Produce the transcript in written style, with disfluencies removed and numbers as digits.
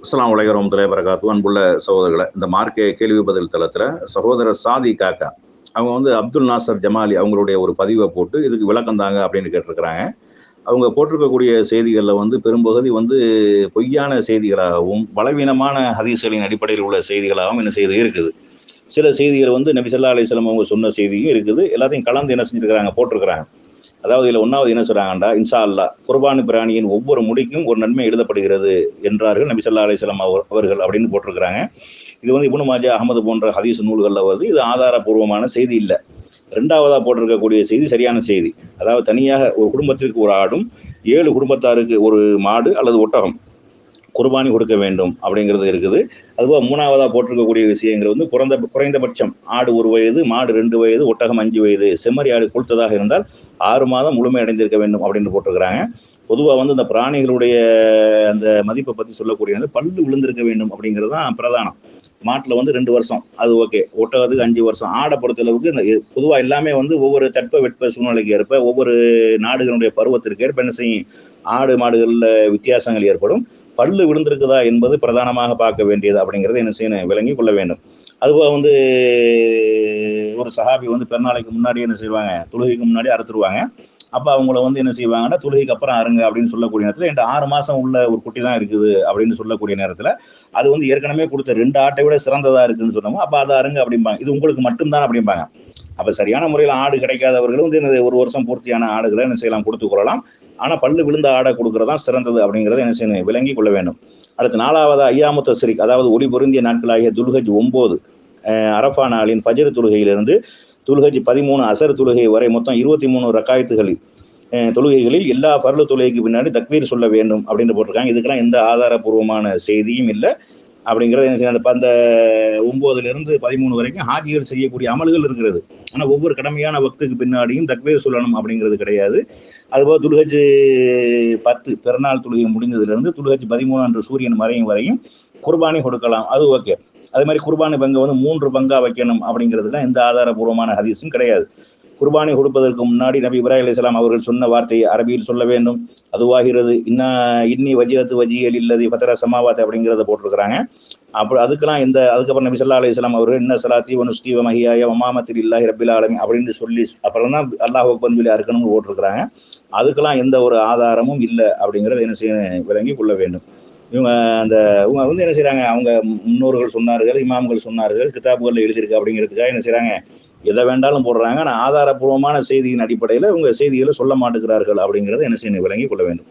அஸ்ஸலாமு அலைக்கும் வரஹ்மத்துல்லாஹி வபரகாத்துஹு. அன்புள்ள சகோதரர்களை, இந்த மார்க்க கேள்வி பதில் தளத்தில் சகோதரர் சாதி காக்கா அவங்க அப்துல் நாசர் ஜமாலி அவங்களுடைய ஒரு பதிவை போட்டு இதுக்கு விளக்கம் தாங்க அப்படின்னு கேட்டிருக்கிறாங்க. அவங்க போட்டிருக்கக்கூடிய செய்திகளில் பெரும்பகுதி பொய்யான செய்திகளாகவும் பலவீனமான ஹதீஸ்களின் அடிப்படையில் உள்ள செய்திகளாகவும் என்ன செய்து இருக்குது. சில செய்திகள் நபி ஸல்லல்லாஹு அலைஹி வஸல்லம் அவங்க சொன்ன செய்தியும் இருக்குது. எல்லாத்தையும் கலந்து என்ன செஞ்சிருக்கிறாங்க, போட்டிருக்கிறாங்க. அதாவது இதில் ஒன்றாவது என்ன சொல்கிறாங்கண்டா, இன்ஷா அல்லா குர்பானி பிராணியின் ஒவ்வொரு முடிக்கும் ஒரு நன்மை எழுதப்படுகிறது என்றார்கள் நபி ஸல்லல்லாஹு அலைஹி வஸல்லம் அவர்கள் அப்படின்னு போட்டிருக்கிறாங்க. இது இப்னு மாஜா, அஹமது போன்ற ஹதீஸ் நூல்களில் வருது. இது ஆதாரபூர்வமான செய்தி இல்லை. ரெண்டாவதாக போட்டிருக்கக்கூடிய செய்தி சரியான செய்தி. அதாவது தனியாக ஒரு குடும்பத்திற்கு ஒரு ஆடும் 7 குடும்பத்தாருக்கு ஒரு மாடு அல்லது ஒட்டகம் குர்பானி கொடுக்க வேண்டும் அப்படிங்கிறது இருக்குது. அதுபோக மூணாவதாக போட்டிருக்கக்கூடிய விஷயங்கள் குறைந்தபட்சம் ஆடு 1 வயது, மாடு 2 வயது, ஒட்டகம் 5 வயது, செம்மறி ஆடு கொளுத்ததாக இருந்தால் 6 மாதம் முழுமை அடைந்திருக்க வேண்டும் அப்படின்னு போட்டிருக்கிறாங்க. பொதுவாக இந்த பிராணிகளுடைய அந்த மதிப்பை பற்றி சொல்லக்கூடிய பல்லு விழுந்திருக்க வேண்டும் அப்படிங்கிறது தான் பிரதானம். மாட்டில் 2 வருஷம் அது ஓகே, ஒட்டகத்துக்கு 5 வருஷம். ஆடை பொறுத்தளவுக்கு இந்த பொதுவாக எல்லாமே ஒவ்வொரு தட்ப வெட்ப சூழ்நிலைக்கு ஏற்ப ஒவ்வொரு நாடுகளுடைய பருவத்திற்கு ஏற்ப என்ன செய்யும், ஆடு மாடுகளில் வித்தியாசங்கள் ஏற்படும். பல்லு விழுந்திருக்குதா என்பது பிரதானமாக பார்க்க வேண்டியது அப்படிங்கிறது என்ன செய்யணும், விளங்கி கொள்ள வேண்டும். அதுபோக ஒரு சஹாபி பெருநாளைக்கு முன்னாடி என்ன செய்வாங்க, தொழுகைக்கு முன்னாடி அறுத்துருவாங்க. அப்போ அவங்கள என்ன செய்வாங்கன்னா, தொழுகைக்கு அப்புறம் அருங்க அப்படின்னு சொல்லக்கூடிய நேரத்தில் என்கிட்ட 6 மாதம் உள்ள ஒரு குட்டி தான் இருக்குது அப்படின்னு சொல்லக்கூடிய நேரத்தில் அது ஏற்கனவே கொடுத்த 2 ஆட்டை விட சிறந்ததாக இருக்குன்னு சொன்னோமோ அப்போ அதை அருங்க அப்படிம்பாங்க. இது உங்களுக்கு மட்டும்தான் அப்படிம்பாங்க. அப்போ சரியான முறையில் ஆடு கிடைக்காதவர்கள் 1 வருஷம் பூர்த்தியான ஆடுகளை என்ன செய்யலாம், கொடுத்து கொள்ளலாம். ஆனால் பல்லு விழுந்த ஆடை கொடுக்கறதான் சிறந்தது அப்படிங்கிறத என்ன செய்யணும், விளங்கி கொள்ள வேண்டும். அடுத்து 4வது ஐயாமு தஸ்ரீக், அதாவது ஒளி பொருந்திய நாட்களாகிய துல்ஹஜ் 9 அரஃபா நாளின் ஃபஜ்ர் தொழுகையிலிருந்து துல்ஹஜ் 13 அசர் தொழுகை வரை மொத்தம் 23 ரக்காயத்துகளில் தொழுகைகளில் எல்லா ஃபர்லு தொழுகைக்கு பின்னாடி தக்பீர் சொல்ல வேண்டும் அப்படின்னு போட்டிருக்காங்க. இதுக்கெல்லாம் எந்த ஆதாரபூர்வமான செய்தியும் இல்லை அப்படிங்கிறது என்ன செய்ய. அந்த 9லிருந்து 13 வரைக்கும் ஹாஜிகள் செய்யக்கூடிய அமல்கள் இருக்கிறது. ஆனால் ஒவ்வொரு கடமையான வக்துக்கு பின்னாடியும் தக்பீர் சொல்லணும் அப்படிங்கிறது கிடையாது. அதுபோல் துல்ஹஜ் 10 பிறநாள் தொழுகை முடிந்ததிலிருந்து துல்ஹஜ் 13 அன்று சூரியன் மறையும் வரையும் குர்பானி கொடுக்கலாம், அது ஓகே. அதே மாதிரி குர்பானி பங்கை 3 பங்கா வைக்கணும் அப்படிங்கிறதுல எந்த ஆதாரபூர்வமான ஹதீஸும் கிடையாது. குர்பானி கொடுப்பதற்கு முன்னாடி நபி இப்ராஹிம் அலைஹிஸ்ஸலாம் அவர்கள் சொன்ன வார்த்தையை அரபியில் சொல்ல வேண்டும். அதுவாகிறது இன்னி வஜிஹத்து வஜிஹல் இல்லதி ஃபதர சமாவாத் அப்படிங்கிறத போட்டிருக்கிறாங்க. அதுக்கெல்லாம் அதுக்கப்புறம் நபி ஸல்லல்லாஹு அலைஹி வஸல்லம் அவர்கள் இன்ன ஸலாத்தி வ நுஸ்கி வ மஹியாய வ மமாமத்தி லில்லாஹி ரப்பில் ஆலமீன் அப்படின்னு சொல்லி அப்புறம் தான் அல்லாஹ் அக்பர் சொல்லி அறுக்கணும்னு போட்டிருக்கிறாங்க. அதுக்கெல்லாம் எந்த ஒரு ஆதாரமும் இல்லை அப்படிங்கிறத என்ன செய்ய, விளங்கி கொள்ள வேண்டும். இவங்க என்ன செய்யறாங்க, அவங்க முன்னோர்கள் சொன்னார்கள், இமாம்கள் சொன்னார்கள், கிதாபுகளில் எழுதியிருக்கு அப்படிங்கிறதுக்காக என்ன செய்யறாங்க, எதை வேண்டாலும் போடுறாங்க. ஆனால் ஆதாரபூர்வமான செய்தியின் அடிப்படையில் இவங்க செய்திகளை சொல்ல மாட்டேங்கிறார்கள் அப்படிங்கிறத என்ன செய்ய, விளங்கி கொள்ள வேண்டும்.